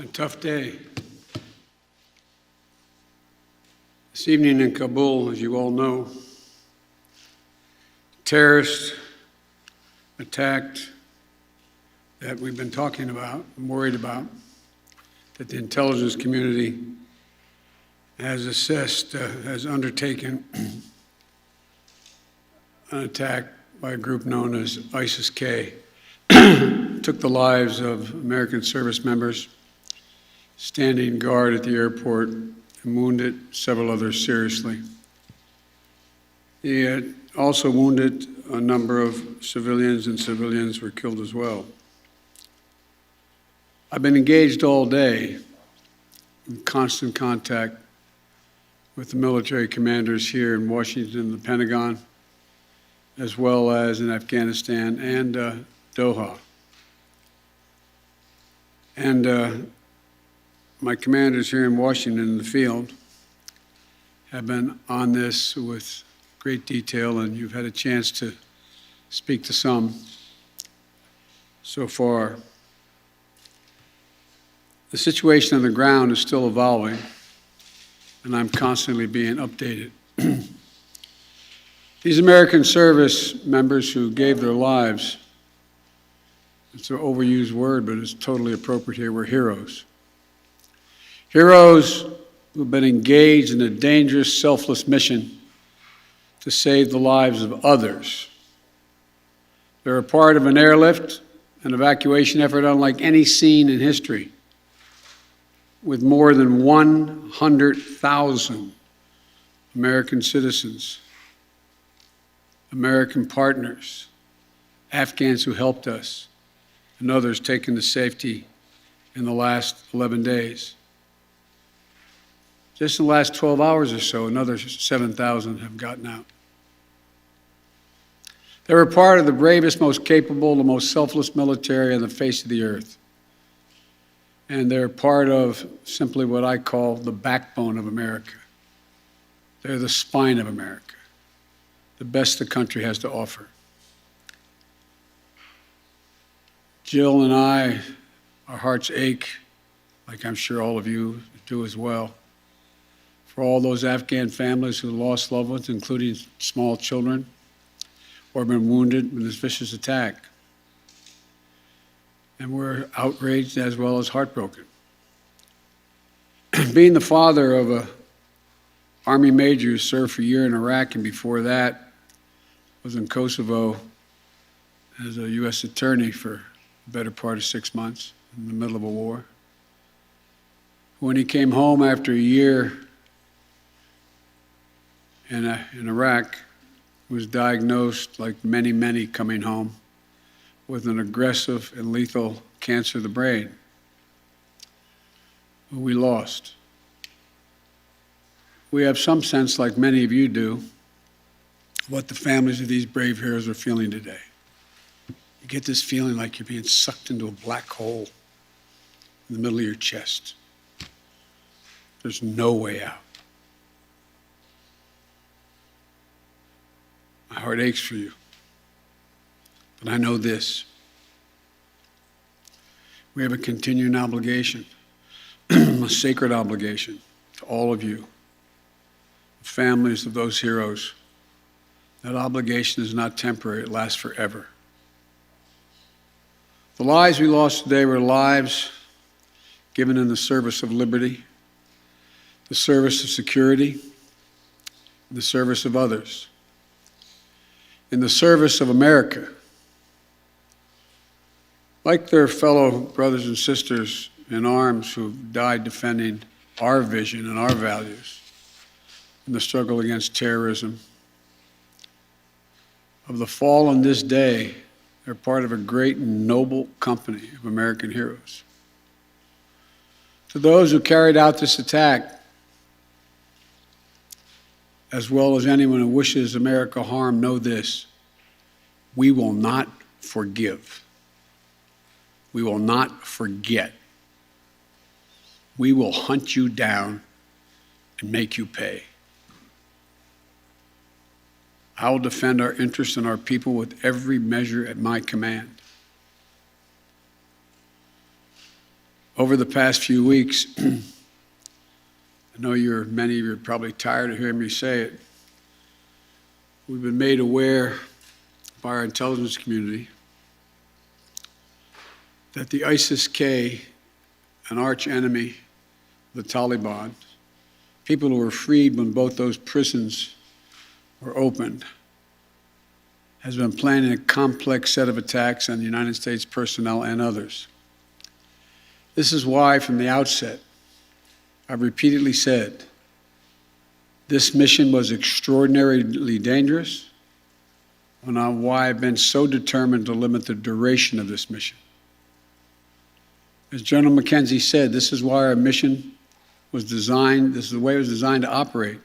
A tough day. This evening in Kabul, as you all know, terrorists attacked that we've been talking about and worried about, that the intelligence community has assessed, has undertaken an attack by a group known as ISIS-K. Took the lives of American service members standing guard at the airport and wounded several others seriously. He had also wounded a number of civilians, and civilians were killed as well. I've been engaged all day in constant contact with the military commanders here in Washington and the Pentagon, as well as in Afghanistan and Doha. And my commanders here in Washington in the field have been on this with great detail, and you've had a chance to speak to some so far. The situation on the ground is still evolving, and I'm constantly being updated. These American service members who gave their lives, it's an overused word, but it's totally appropriate here, were heroes. Heroes who've been engaged in a dangerous, selfless mission to save the lives of others. They're a part of an airlift, an evacuation effort unlike any seen in history, with more than 100,000 American citizens, American partners, Afghans who helped us, and others taken to safety in the last 11 days. Just in the last 12 hours or so, another 7,000 have gotten out. They were part of the bravest, most capable, the most selfless military on the face of the earth. And they're part of simply what I call the backbone of America. They're the spine of America, the best the country has to offer. Jill and I, our hearts ache, like I'm sure all of you do as well, for all those Afghan families who lost loved ones, including small children, or been wounded in this vicious attack. And we're outraged as well as heartbroken. Being the father of an Army major who served for a year in Iraq, and before that was in Kosovo as a U.S. attorney for the better part of 6 months in the middle of a war. When he came home after a year in Iraq, was diagnosed, like many, many coming home, with an aggressive and lethal cancer of the brain, who we lost. We have some sense, like many of you do, what the families of these brave heroes are feeling today. You get this feeling like you're being sucked into a black hole in the middle of your chest. There's no way out. My heart aches for you. But I know this. We have a continuing obligation, a sacred obligation to all of you, the families of those heroes. That obligation is not temporary, it lasts forever. The lives we lost today were lives given in the service of liberty, the service of security, and the service of others, in the service of America. Like their fellow brothers and sisters in arms who died defending our vision and our values in the struggle against terrorism, of the fallen this day, they're part of a great and noble company of American heroes. To those who carried out this attack, as well as anyone who wishes America harm, know this: we will not forgive. We will not forget. We will hunt you down and make you pay. I will defend our interests and our people with every measure at my command. Over the past few weeks, I know many of you are probably tired of hearing me say it, we've been made aware by our intelligence community that the ISIS-K, an arch enemy of the Taliban, people who were freed when both those prisons were opened, has been planning a complex set of attacks on the United States personnel and others. This is why, from the outset, I've repeatedly said this mission was extraordinarily dangerous, and why I've been so determined to limit the duration of this mission. As General McKenzie said, this is why our mission was designed, this is the way it was designed to operate.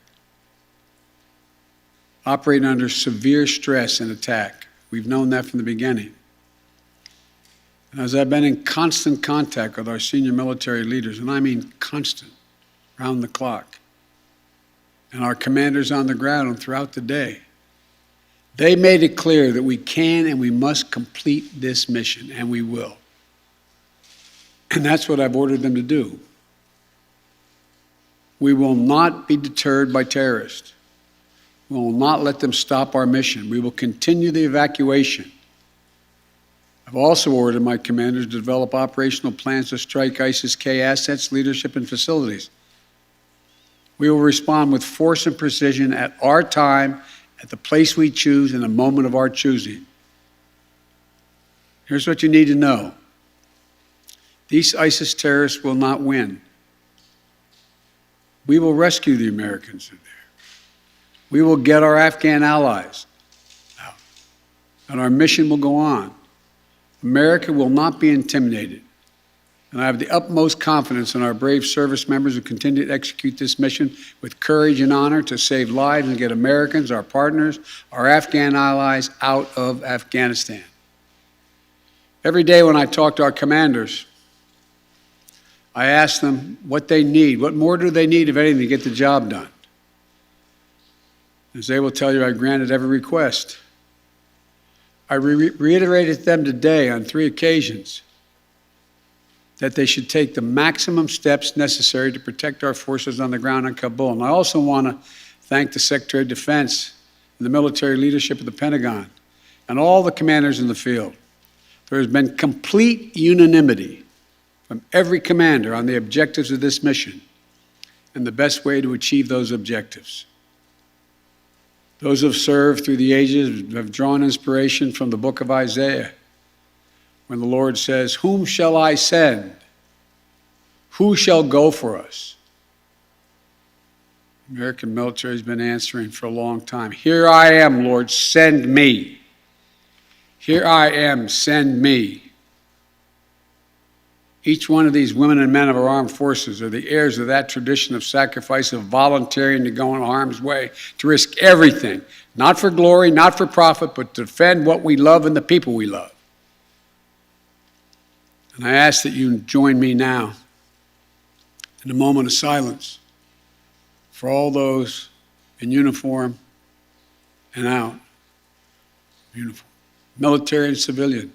Operating under severe stress and attack. We've known that from the beginning. And as I've been in constant contact with our senior military leaders, and I mean constant, round the clock, and our commanders on the ground and throughout the day, they made it clear that we can and we must complete this mission, and we will. And that's what I've ordered them to do. We will not be deterred by terrorists. We will not let them stop our mission. We will continue the evacuation. I've also ordered my commanders to develop operational plans to strike ISIS-K assets, leadership, and facilities. We will respond with force and precision at our time, at the place we choose, in a moment of our choosing. Here's what you need to know. These ISIS terrorists will not win. We will rescue the Americans in there. We will get our Afghan allies out, and our mission will go on. America will not be intimidated, and I have the utmost confidence in our brave service members who continue to execute this mission with courage and honor to save lives and get Americans, our partners, our Afghan allies out of Afghanistan. Every day when I talk to our commanders, I ask them what they need. What more do they need, if anything, to get the job done? As they will tell you, I granted every request. I reiterated to them today on 3 occasions that they should take the maximum steps necessary to protect our forces on the ground in Kabul. And I also want to thank the Secretary of Defense and the military leadership of the Pentagon and all the commanders in the field. There has been complete unanimity from every commander on the objectives of this mission and the best way to achieve those objectives. Those who have served through the ages have drawn inspiration from the book of Isaiah, when the Lord says, "Whom shall I send? Who shall go for us?" The American military has been answering for a long time. "Here I am, Lord, send me. Here I am, send me." Each one of these women and men of our armed forces are the heirs of that tradition of sacrifice, of volunteering to go in harm's way, to risk everything, not for glory, not for profit, but to defend what we love and the people we love. And I ask that you join me now in a moment of silence for all those in uniform and out of uniform, military and civilian,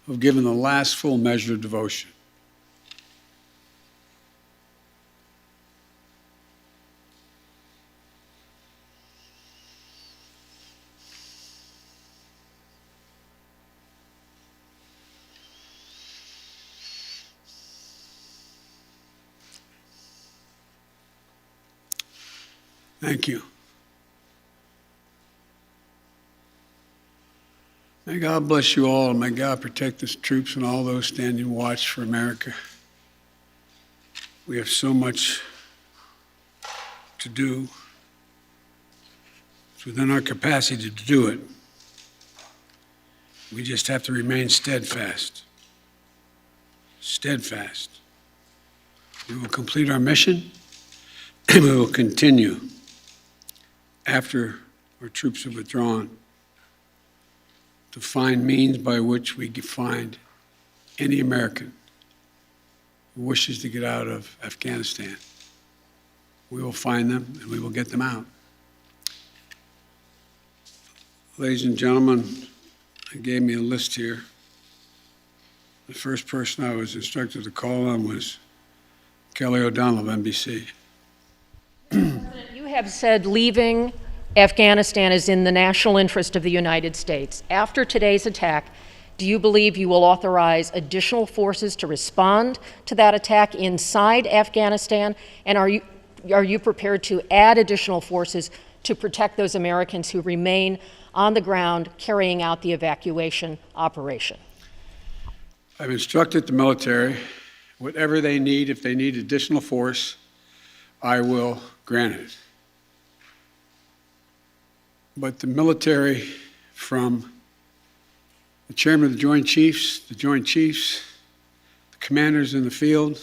who have given the last full measure of devotion. Thank you. May God bless you all, and may God protect the troops and all those standing watch for America. We have so much to do. It's within our capacity to do it. We just have to remain steadfast. Steadfast. We will complete our mission, and we will continue after our troops have withdrawn to find means by which we can find any American who wishes to get out of Afghanistan. We will find them and we will get them out. Ladies and gentlemen, I gave me a list here The first person I was instructed to call on was Kelly O'Donnell of NBC. You have said leaving Afghanistan is in the national interest of the United States. After today's attack, do you believe you will authorize additional forces to respond to that attack inside Afghanistan? And are you prepared to add additional forces to protect those Americans who remain on the ground carrying out the evacuation operation? I've instructed the military, whatever they need, if they need additional force, I will grant it. But the military, from the chairman of the Joint Chiefs, the commanders in the field,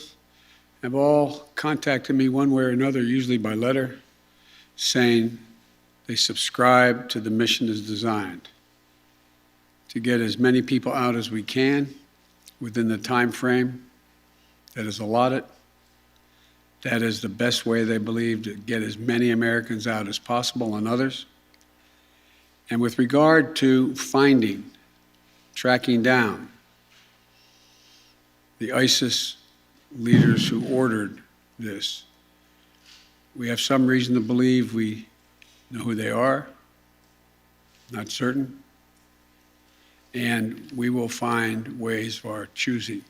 have all contacted me one way or another, usually by letter, saying they subscribe to the mission as designed to get as many people out as we can within the time frame that is allotted. That is the best way, they believe, to get as many Americans out as possible and others. And with regard to finding, tracking down the ISIS leaders who ordered this, we have some reason to believe we know who they are, not certain, and we will find ways of our choosing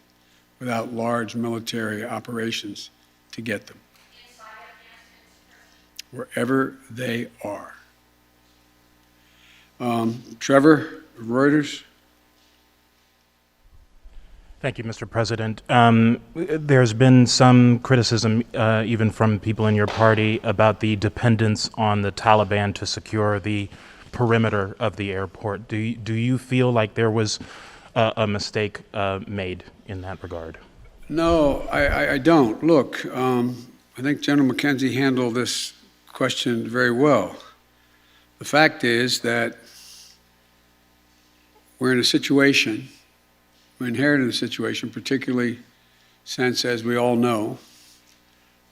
without large military operations to get them wherever they are. Trevor, Reuters. Thank you, Mr. President. There's been some criticism, even from people in your party, about the dependence on the Taliban to secure the perimeter of the airport. Do you feel like there was a mistake made in that regard? No, I don't. Look, I think General McKenzie handled this question very well. The fact is that we're in a situation, we inherited a situation, particularly since, as we all know,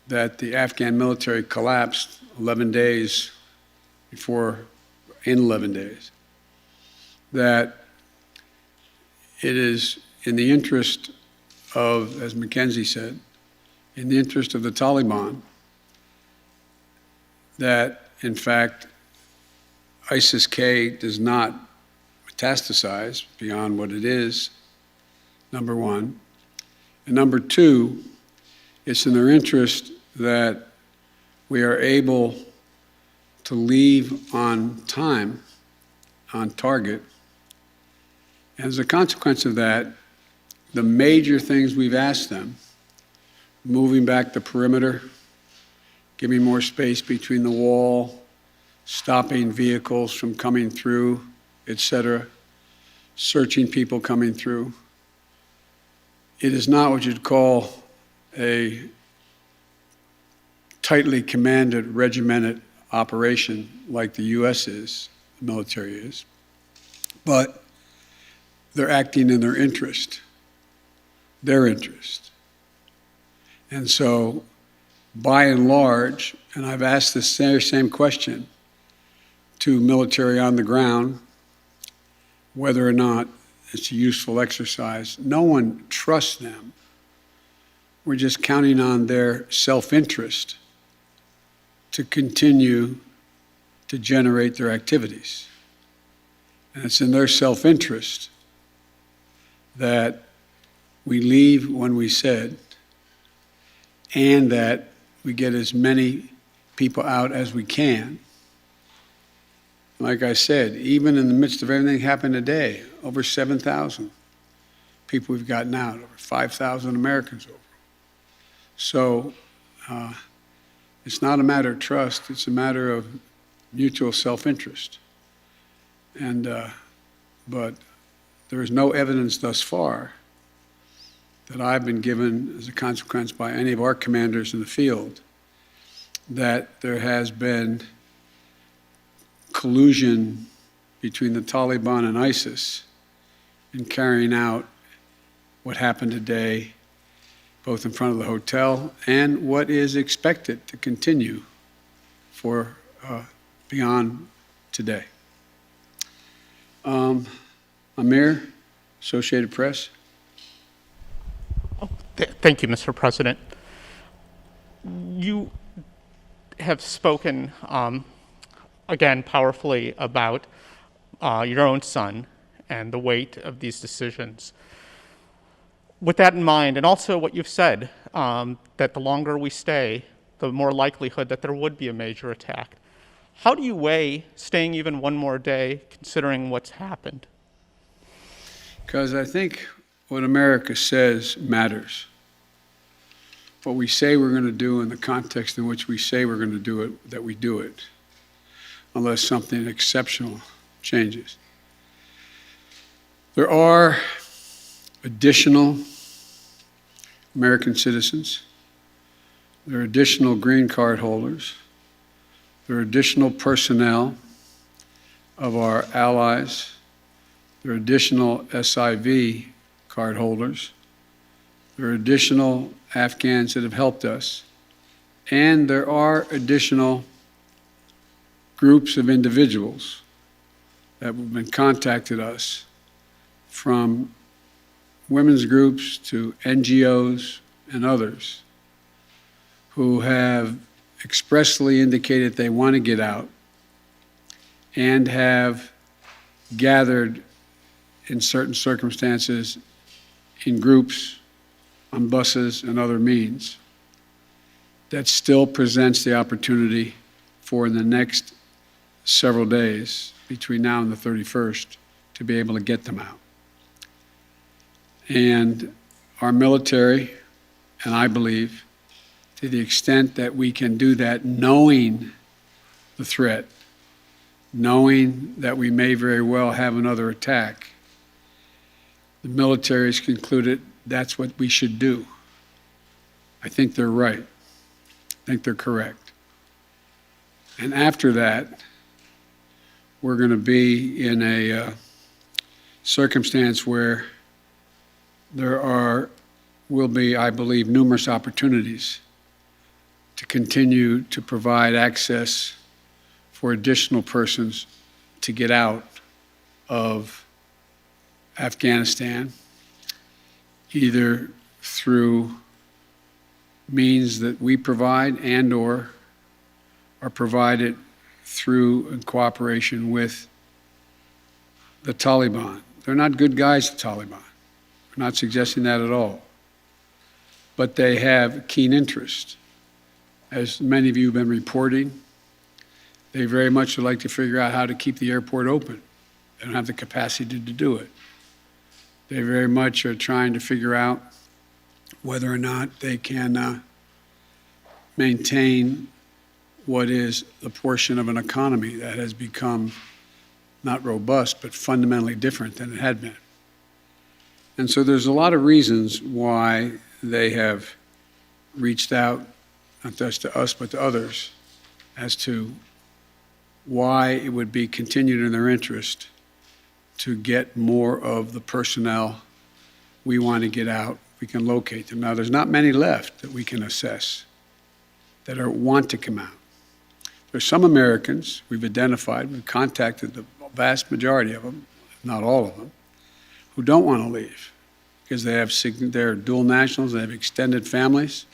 that the Afghan military collapsed 11 days before, in 11 days, that it is in the interest of, as McKenzie said, in the interest of the Taliban, that, in fact, ISIS-K does not metastasize beyond what it is, number one. And number two, it's in their interest that we are able to leave on time, on target. And as a consequence of that, the major things we've asked them, moving back the perimeter, giving more space between the wall, stopping vehicles from coming through, etc., searching people coming through. It is not what you'd call a tightly commanded, regimented operation like the U.S. is, the military is, but they're acting in their interest. And so, by and large, and I've asked this same question to military on the ground, whether or not it's a useful exercise. No one trusts them. We're just counting on their self-interest to continue to generate their activities. And it's in their self-interest that we leave when we said, and that we get as many people out as we can. Like I said, even in the midst of everything that happened today, over 7,000 people we've gotten out, over 5,000 Americans over. So it's not a matter of trust, it's a matter of mutual self-interest. And but there is no evidence thus far that I've been given as a consequence by any of our commanders in the field that there has been collusion between the Taliban and ISIS in carrying out what happened today, both in front of the hotel and what is expected to continue for beyond today. Amir, Associated Press. Thank you, Mr. President. You have spoken, again, powerfully about your own son and the weight of these decisions. With that in mind, and also what you've said, that the longer we stay, the more likelihood that there would be a major attack. How do you weigh staying even one more day, considering what's happened? Because I think what America says matters. What we say we're going to do in the context in which we say we're going to do it, that we do it, unless something exceptional changes. There are additional American citizens. There are additional green card holders. There are additional personnel of our allies. There are additional SIV card holders. There are additional Afghans that have helped us. And there are additional groups of individuals that have been contacted us, from women's groups to NGOs and others, who have expressly indicated they want to get out and have gathered in certain circumstances in groups, on buses and other means. That still presents the opportunity for in the next several days, between now and the 31st, to be able to get them out. And our military, and I believe, to the extent that we can do that, knowing the threat, knowing that we may very well have another attack, the military has concluded that's what we should do. I think they're right. I think they're correct. And after that, we're going to be in a circumstance where will be, I believe, numerous opportunities to continue to provide access for additional persons to get out of Afghanistan, either through means that we provide and or are provided through in cooperation with the Taliban. They're not good guys, the Taliban. We're not suggesting that at all. But they have keen interest. As many of you have been reporting, they very much would like to figure out how to keep the airport open. They don't have the capacity to do it. They very much are trying to figure out whether or not they can maintain what is the portion of an economy that has become not robust, but fundamentally different than it had been. And so there's a lot of reasons why they have reached out, not just to us, but to others, as to why it would be continued in their interest to get more of the personnel we want to get out. We can locate them. Now, there's not many left that we can assess that want to come out. There's some Americans we've identified, we've contacted the vast majority of them, not all of them, who don't want to leave because they're dual nationals, they have extended families,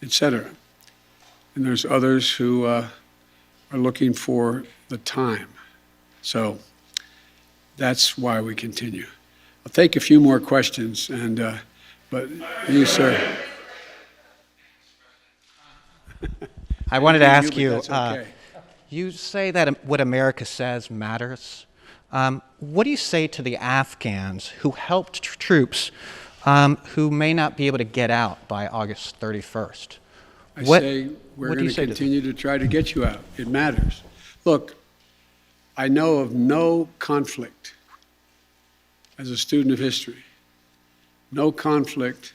etc. And there's others who are looking for the time. So that's why we continue. I'll take a few more questions, but you, sir. I wanted to ask you, That's okay. you say that what America says matters. What do you say to the Afghans who helped troops who may not be able to get out by August 31st? I say we're going to continue to try to get you out. It matters. Look, I know of no conflict, as a student of history, no conflict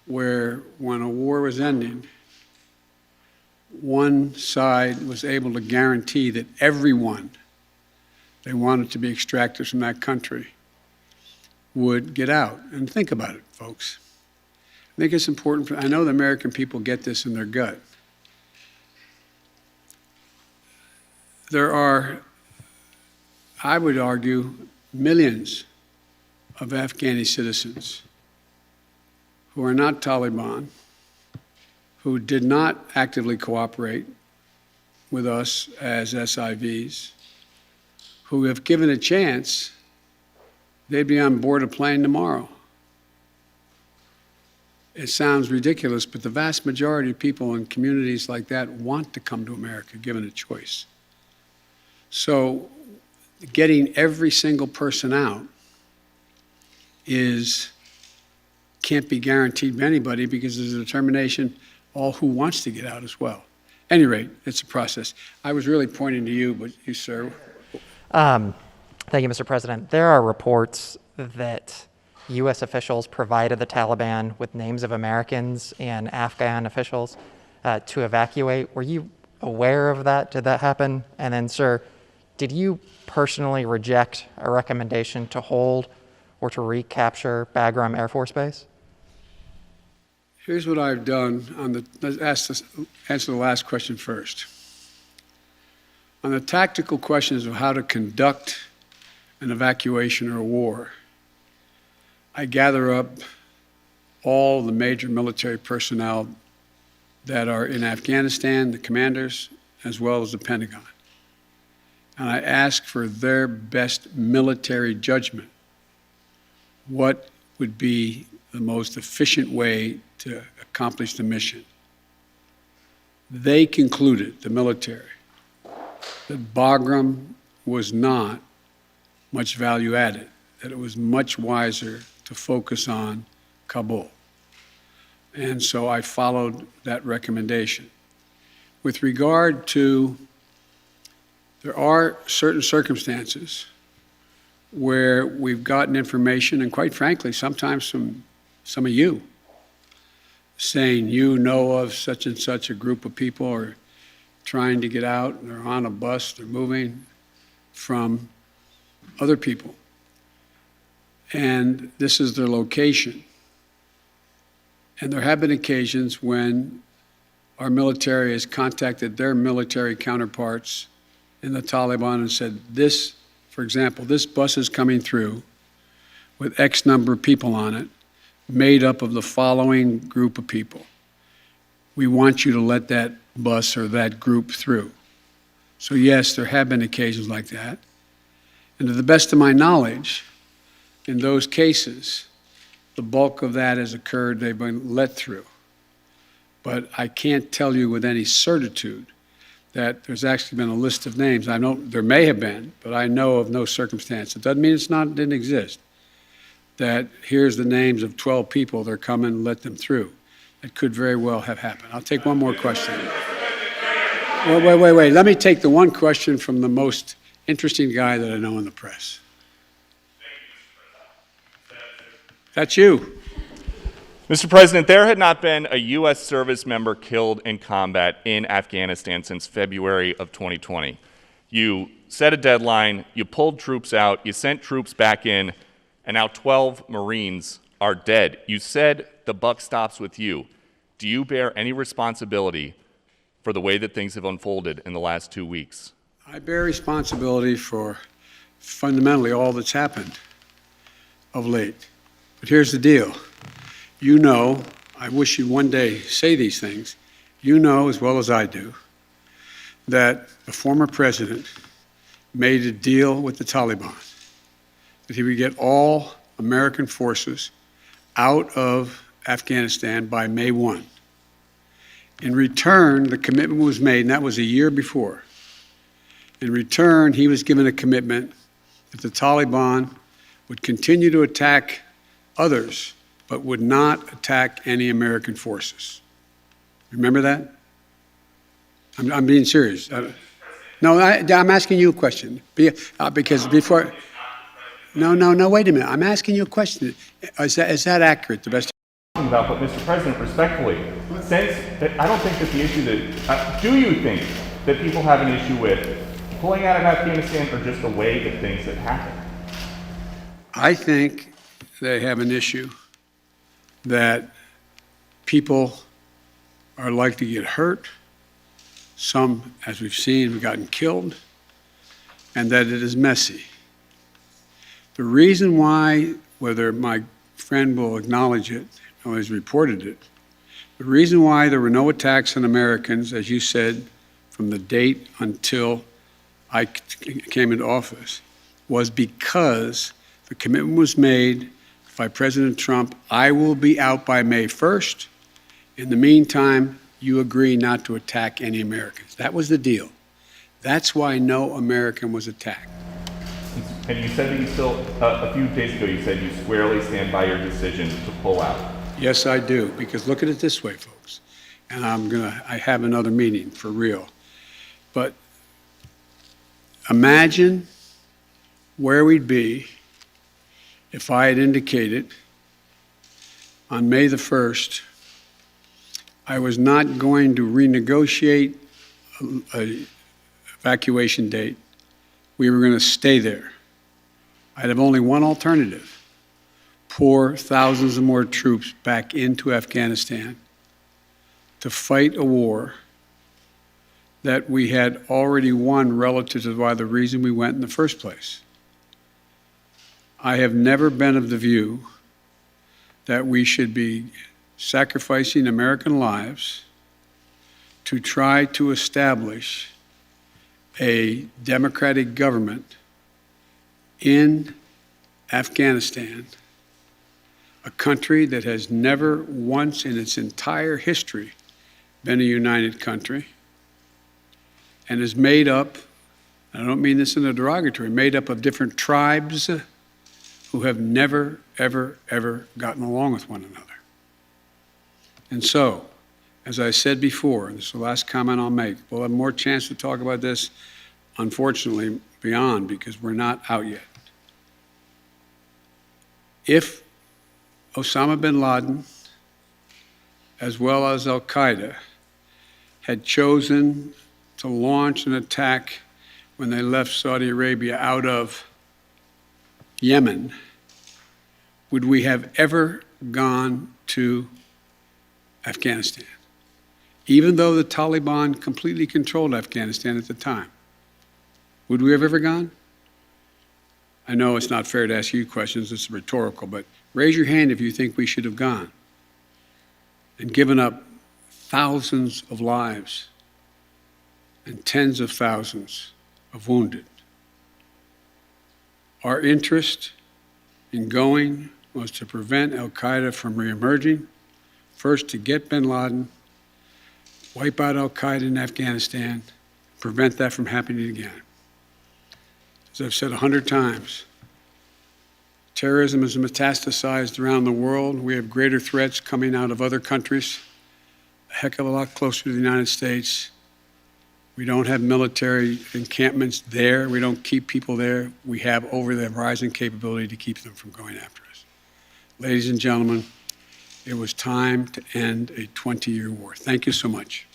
where when a war was ending, one side was able to guarantee that everyone they wanted to be extracted from that country would get out. And think about it, folks. I think it's important. I know the American people get this in their gut. There are, I would argue, millions of Afghani citizens who are not Taliban, who did not actively cooperate with us as SIVs, who, if given a chance, they'd be on board a plane tomorrow. It sounds ridiculous, but the vast majority of people in communities like that want to come to America, given a choice. So getting every single person out can't be guaranteed by anybody, because there's a determination all who wants to get out as well. At any rate, it's a process. I was really pointing to you, but you, sir. Thank you, Mr. President. There are reports that U.S. officials provided the Taliban with names of Americans and Afghan officials to evacuate. Were you aware of that? Did that happen? And then, sir, did you personally reject a recommendation to hold or to recapture Bagram Air Force Base? Here's what I've done let's answer the last question first. On the tactical questions of how to conduct an evacuation or a war, I gather up all the major military personnel that are in Afghanistan, the commanders, as well as the Pentagon. And I ask for their best military judgment. What would be the most efficient way to accomplish the mission? They concluded, the military, that Bagram was not much value added, that it was much wiser to focus on Kabul. And so I followed that recommendation. With regard to, there are certain circumstances where we've gotten information, and quite frankly, sometimes from some of you, saying you know of such and such a group of people are trying to get out, and they're on a bus, they're moving, from other people. And this is their location. And there have been occasions when our military has contacted their military counterparts in the Taliban and said, this, for example, this bus is coming through with X number of people on it, made up of the following group of people. We want you to let that bus or that group through. So yes, there have been occasions like that. And to the best of my knowledge, in those cases, the bulk of that has occurred, they've been let through. But I can't tell you with any certitude that there's actually been a list of names. I know there may have been, but I know of no circumstance. It doesn't mean didn't exist. That here's the names of 12 people, they're coming, let them through. It could very well have happened. I'll take one more question. Wait. Let me take the one question from the most interesting guy that I know in the press. That's you. Mr. President, there had not been a U.S. service member killed in combat in Afghanistan since February of 2020. You set a deadline, you pulled troops out, you sent troops back in, and now 12 Marines are dead. You said the buck stops with you. Do you bear any responsibility for the way that things have unfolded in the last 2 weeks? I bear responsibility for fundamentally all that's happened of late. But here's the deal. You know, I wish you'd one day say these things, you know as well as I do, that the former president made a deal with the Taliban that he would get all American forces out of Afghanistan by May 1. In return, the commitment was made, and that was a year before. In return, he was given a commitment that the Taliban would continue to attack others, but would not attack any American forces. Remember that? I'm being serious. No, I'm asking you a question. Because before... No, wait a minute. I'm asking you a question. Is that accurate, the best? About, but Mr. President, respectfully, since that I don't think that the issue that, do you think that people have an issue with pulling out of Afghanistan or just the way that things have happened? I think they have an issue that people are likely to get hurt. Some, as we've seen, have gotten killed, and that it is messy. The reason why, whether my friend will acknowledge it always reported it. The reason why there were no attacks on Americans, as you said, from the date until I came into office, was because the commitment was made by President Trump, I will be out by May 1st. In the meantime, you agree not to attack any Americans. That was the deal. That's why no American was attacked. And you said that you still, a few days ago, you said you squarely stand by your decision to pull out. Yes, I do, because look at it this way, folks, and I have another meeting for real. But imagine where we'd be if I had indicated on May the 1st I was not going to renegotiate a evacuation date. We were going to stay there. I'd have only one alternative: pour thousands of more troops back into Afghanistan to fight a war that we had already won relative to why the reason we went in the first place. I have never been of the view that we should be sacrificing American lives to try to establish a democratic government in Afghanistan, a country that has never once in its entire history been a united country and is made up, I don't mean this in a derogatory, made up of different tribes who have never, ever, ever gotten along with one another. And so, as I said before, and this is the last comment I'll make, we'll have more chance to talk about this, unfortunately, beyond, because we're not out yet. If Osama bin Laden, as well as al-Qaeda, had chosen to launch an attack when they left Saudi Arabia out of Yemen, would we have ever gone to Afghanistan? Even though the Taliban completely controlled Afghanistan at the time, would we have ever gone? I know it's not fair to ask you questions, it's rhetorical, but raise your hand if you think we should have gone and given up thousands of lives and tens of thousands of wounded. Our interest in going was to prevent al-Qaeda from reemerging, first to get bin Laden, wipe out al-Qaeda in Afghanistan, prevent that from happening again. As I've said 100 times, terrorism is metastasized around the world. We have greater threats coming out of other countries, a heck of a lot closer to the United States. We don't have military encampments there. We don't keep people there. We have over-the-horizon capability to keep them from going after us. Ladies and gentlemen, it was time to end a 20-year war. Thank you so much.